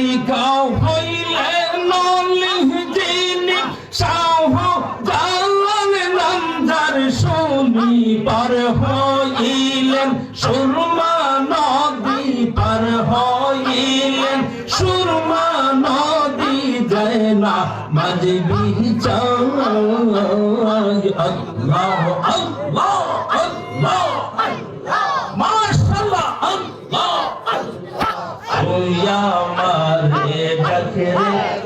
গায়িকাও হইলে নলিহ যিনি শাহ জালাল নাম যার শুনিবার হইলেন সুরমা নদী পার হইলেন সুরমা নদী যায় না মাঝবি চাই আল্লাহ আল্লাহ আল্লাহ মাশাআল্লাহ আল্লাহ তুই আমারে ডাকে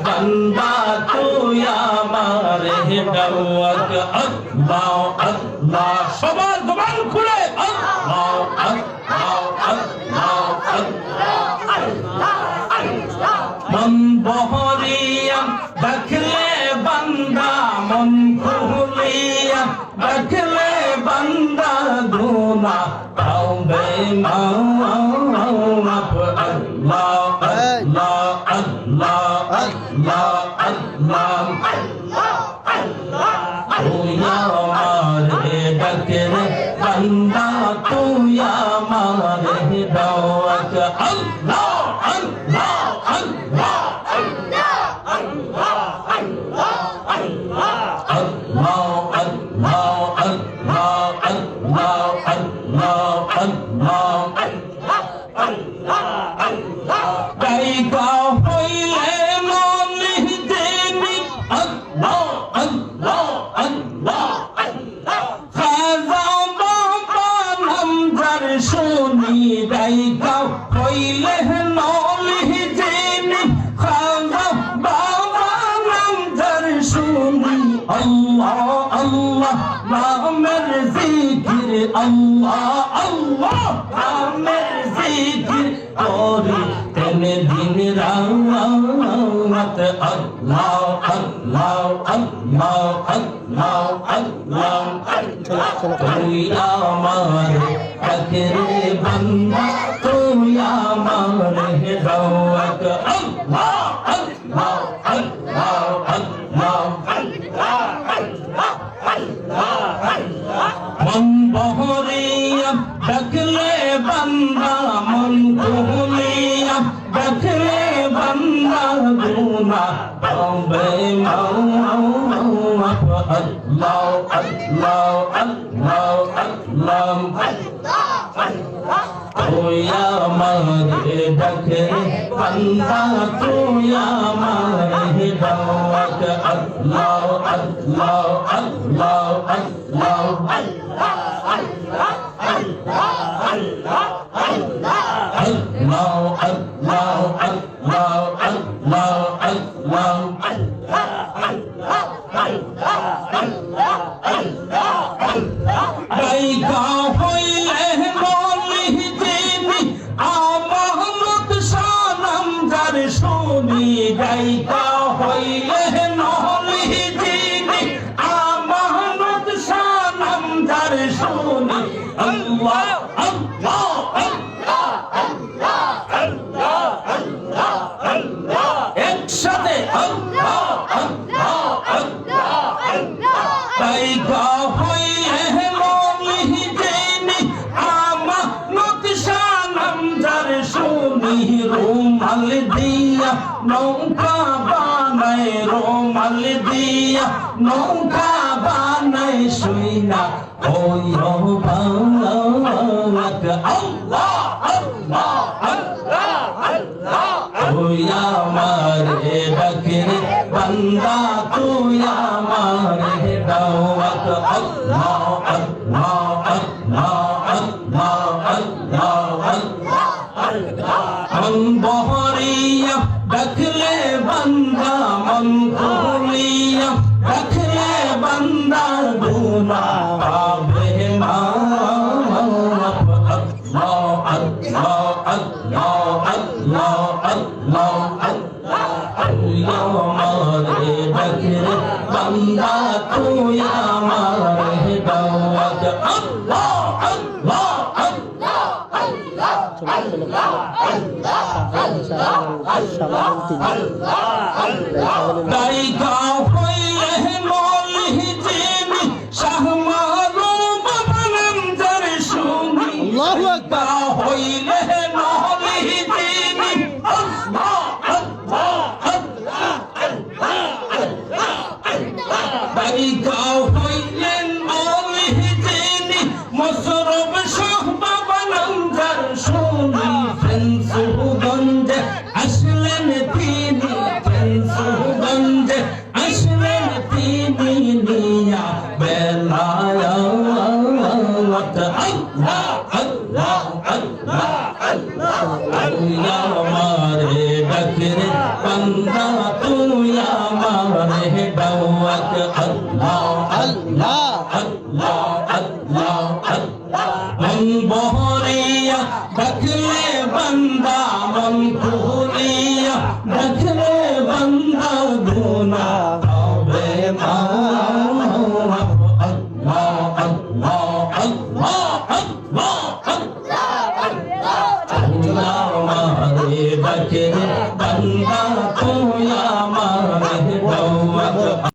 বান্দা তুই আমারে ডাক আল্লাহ আল্লাহ সবার জবান খুলে আল্লাহ আল্লাহ আল্লাহ আল্লাহ মন বহরিয়া ডাকলে বান্দা মন খুলিয়া ডাকলে বান্দা গুনাহ পাবে মাফ আল্লাহ আল্লাহ আল্লাহ আল্লাহ আল্লাহ তুই আমারে ডাকে বান্দা তুই আমারে ডাক আল্লাহ আল্লাহ আল্লাহ আল্লাহ আল্লাহ আল্লাহ আল্লাহ আল্লাহ আল্লাহ আল্লাহ আল্লাহ গায়িকা হইলে নলিহ যিনি আল্লাহ আল্লাহ আল্লাহ খাজা বাবা নাম যার শুনি গায়িকা হইলে নলিহ যিনি খাজা বাবা নাম যার শুনি আল্লাহ আল্লাহ নামের জিকির আল্লাহ আল্লাহ নামের জিকির করি তেনে দিন রাত আল্লাহ আল্লাহ আল্লাহ আল্লাহ আল্লাহ তুই আমার ডাকের বান্দা তুই আমার ডাক আল্লাহ আল্লাহ আল্লাহ আল্লাহ মন বহরিয়া ডাকলে বান্দা মন খুলিয়া ডাকলে বান্দা গুনাহ পাবে মাফ আল্লাহ আল্লাহ আল্লাহ আল্লাহ তুই আমারে ডাকে বান্দা তুই আমারে ডাক আল্লাহ আল্লাহ আল্লাহ আল্লাহ আল্লাহ আল্লাহ আল্লাহ আল্লাহ গায়িকা হইলে নলিহ যিনি আমানত সনম যার শুনি গায়িকা হইলে নলিহ যিনি আমানত সনম যার শুনি আল্লাহ আল্লাহ আল্লাহ আল্লাহ আল্লাহ আল্লাহ আল্লাহ একসাথে আল্লাহ আল্লাহ আল্লাহ আল্লাহ গায়িকা হইলে নলিহ যিনি আমানত সনম যার শুনি রুমাল দিয়া নৌকা বানায় রুমাল দিয়া নৌকা বানায় শুইনা ওই বাংলাক আল্লাহ আল্লাহ আল্লাহ আল্লাহ তুই আমারে ডাকে বান্দা তুই আমারে ডাক আল্লাহ আল্লাহ আল্লাহ আল্লাহ আল্লাহ আল্লাহ মন বহরিয়া ডাকলে বান্দা মন খুলিয়া ডাকলে বান্দা গুনাহ পাবে মাফ আল্লাহ আল্লাহ আল্লাহ আল্লাহ আল্লাহ তুই আমারে ডাকে বান্দা তুই আমারে ডাক আল্লাহ আল্লাহ আল্লাহ আল্লাহ গায়িকা হইলে নলিহ যিনি শাহ মাহবুব নাম যার শুনি আল্লাহু আকবার হইলে নলিহ যিনি আল্লাহ ডাকে রে বান্দা তুই আমারে দাওয়াত আল্লাহ আল্লাহ আল্লাহ আল্লাহ আল্লাহ মন বহরিয়া ডাকলে বান্দা মন খুলিয়া ডাকলে বান্দা গুনা হবে মাফ আল্লাহ আল্লাহ আল্লাহ আল্লাহ আল্লাহ আমারে ডাকে বান্দা তুই আমারে দাওয়াত